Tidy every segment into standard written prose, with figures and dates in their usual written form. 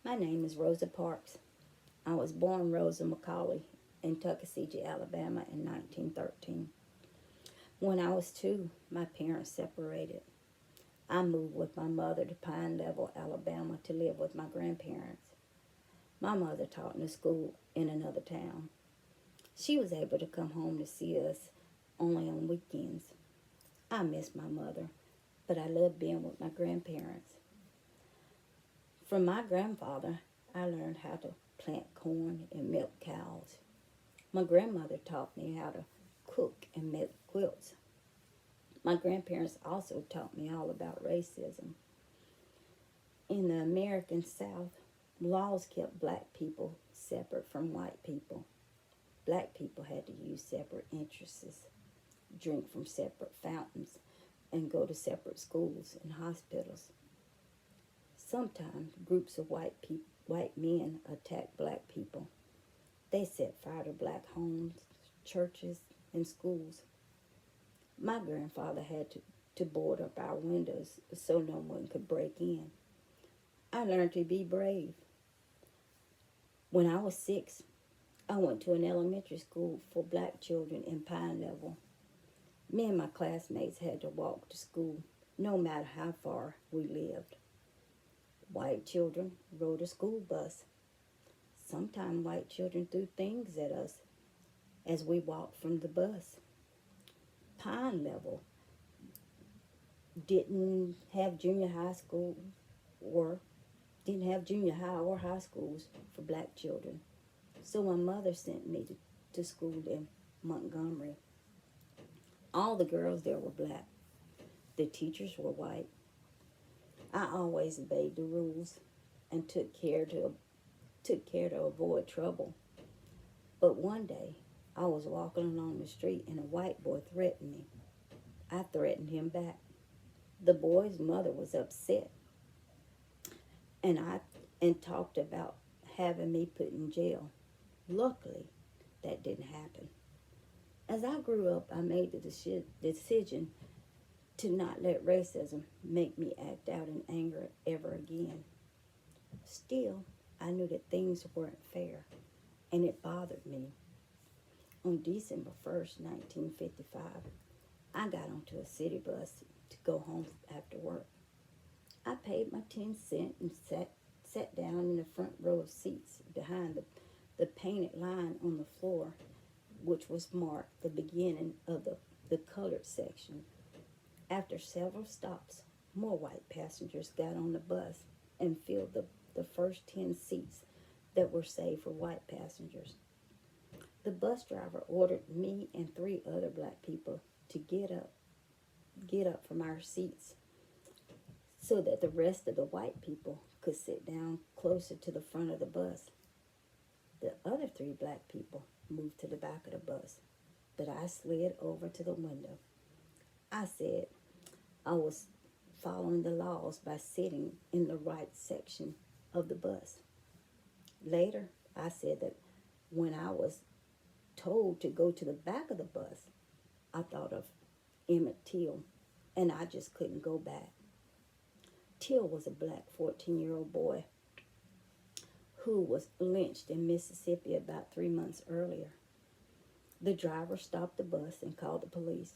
My name is Rosa Parks. I was born Rosa McCauley in Tuckasegee, Alabama in 1913. When I was 2, my parents separated. I moved with my mother to Pine Level, Alabama to live with my grandparents. My mother taught in a school in another town. She was able to come home to see us only on weekends. I miss my mother, but I love being with my grandparents. From my grandfather, I learned how to plant corn and milk cows. My grandmother taught me how to cook and make quilts. My grandparents also taught me all about racism. In the American South, laws kept black people separate from white people. Black people had to use separate entrances, drink from separate fountains, and go to separate schools and hospitals. Sometimes groups of white men attacked black people. They set fire to black homes, churches, and schools. My grandfather had to board up our windows so no one could break in. I learned to be brave. When I was 6, I went to an elementary school for black children in Pine Level. Me and my classmates had to walk to school no matter how far we lived. White children rode a school bus. Sometimes white children threw things at us as we walked from the bus. Pine Level didn't have junior high school or didn't have junior high or high schools for black children. So my mother sent me to school in Montgomery. All the girls there were black. The teachers were white. I always obeyed the rules and took care to avoid trouble. But one day, I was walking along the street and a white boy threatened me. I threatened him back. The boy's mother was upset and talked about having me put in jail. Luckily, that didn't happen. As I grew up, I made the decision to not let racism make me act out in anger ever again. Still, I knew that things weren't fair, and it bothered me. On December 1st, 1955, I got onto a city bus to go home after work. I paid my 10 cents and sat down in the front row of seats behind the painted line on the floor, which was marked the beginning of the colored section. After several stops, more white passengers got on the bus and filled the first 10 seats that were saved for white passengers. The bus driver ordered me and 3 other black people to get up from our seats so that the rest of the white people could sit down closer to the front of the bus. The other 3 black people moved to the back of the bus, but I slid over to the window. I said I was following the laws by sitting in the right section of the bus. Later, I said that when I was told to go to the back of the bus, I thought of Emmett Till, and I just couldn't go back. Till was a black 14-year-old boy who was lynched in Mississippi about 3 months earlier. The driver stopped the bus and called the police.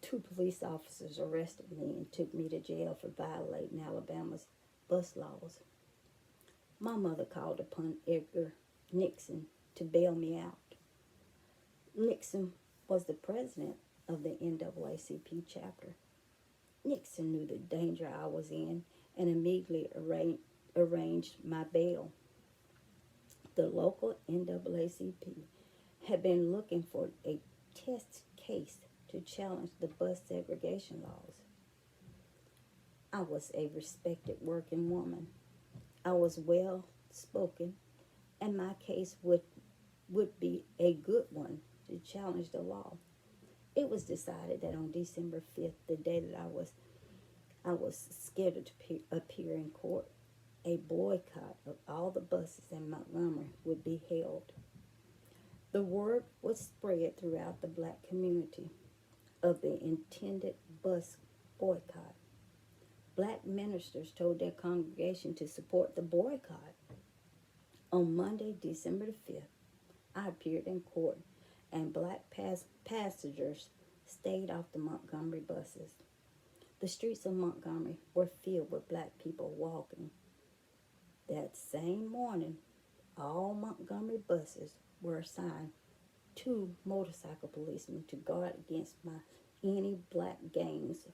2 police officers arrested me and took me to jail for violating Alabama's bus laws. My mother called upon Edgar Nixon to bail me out. Nixon was the president of the NAACP chapter. Nixon knew the danger I was in and immediately arranged my bail. The local NAACP had been looking for a test case to challenge the bus segregation laws. I was a respected working woman. I was well spoken, and my case would be a good one to challenge the law. It was decided that on December 5th, the day that I was scheduled to appear in court, a boycott of all the buses in Montgomery would be held. The word was spread throughout the black community of the intended bus boycott. Black ministers told their congregation to support the boycott. On Monday, December the 5th, I appeared in court, and black passengers stayed off the Montgomery buses. The streets of Montgomery were filled with black people walking. That same morning, all Montgomery buses were assigned 2 motorcycle policemen to guard against any black gangs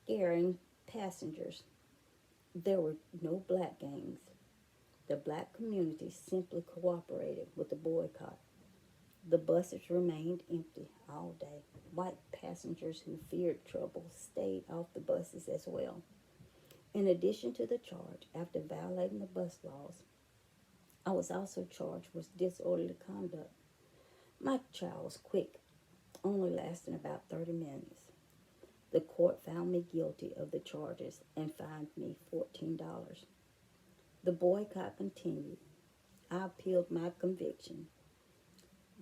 scaring passengers. There were no black gangs. The black community simply cooperated with the boycott. The buses remained empty all day. White passengers who feared trouble stayed off the buses as well. In addition to the charge, after violating the bus laws, I was also charged with disorderly conduct. My trial was quick, only lasting about 30 minutes. The court found me guilty of the charges and fined me $14. The boycott continued. I appealed my conviction.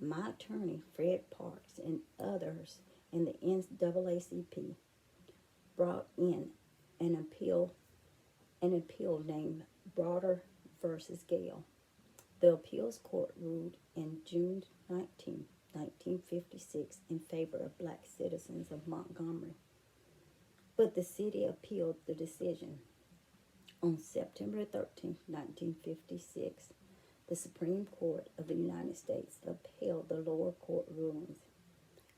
My attorney, Fred Parks, and others in the NAACP brought in an appeal named Broder versus Gale. The appeals court ruled in June 19, 1956 in favor of black citizens of Montgomery. But the city appealed the decision. On September 13, 1956, the Supreme Court of the United States upheld the lower court rulings.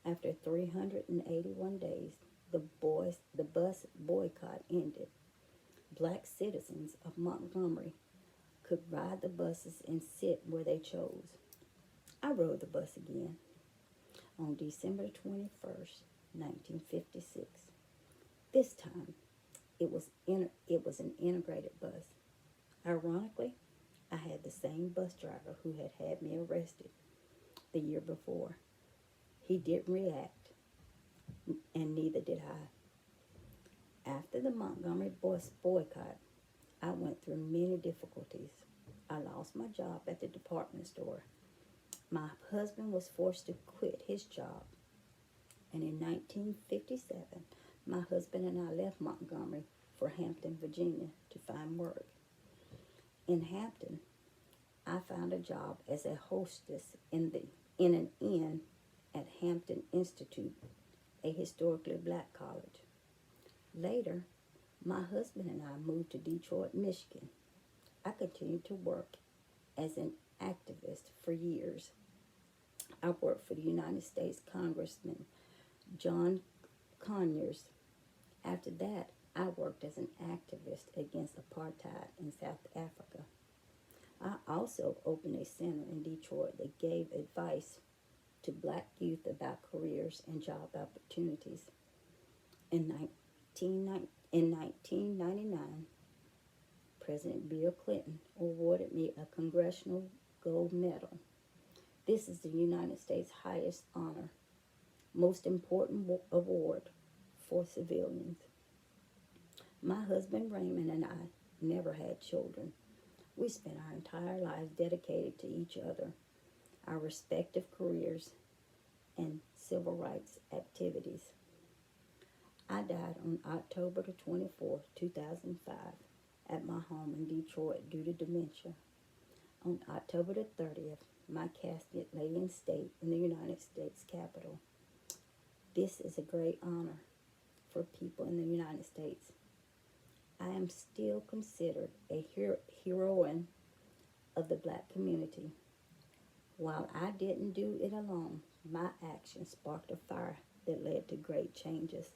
After 381 days, the bus boycott ended. Black citizens of Montgomery could ride the buses and sit where they chose. I rode the bus again on December 21st, 1956. This time, it was an integrated bus. Ironically, I had the same bus driver who had me arrested the year before. He didn't react, and neither did I. After the Montgomery bus boycott, I went through many difficulties. I lost my job at the department store. My husband was forced to quit his job. And in 1957, my husband and I left Montgomery for Hampton, Virginia to find work. In Hampton, I found a job as a hostess in an inn at Hampton Institute, a historically black college. Later, my husband and I moved to Detroit, Michigan. I continued to work as an activist for years. I worked for the United States Congressman John Conyers. After that, I worked as an activist against apartheid in South Africa. I also opened a center in Detroit that gave advice to black youth about careers and job opportunities. In 1999, President Bill Clinton awarded me a Congressional Gold Medal. This is the United States' highest honor, most important award for civilians. My husband Raymond and I never had children. We spent our entire lives dedicated to each other, our respective careers, and civil rights activities. I died on October the 24th, 2005, at my home in Detroit due to dementia. On October the 30th, my casket lay in state in the United States Capitol. This is a great honor for people in the United States. I am still considered a heroine of the black community. While I didn't do it alone, my actions sparked a fire that led to great changes.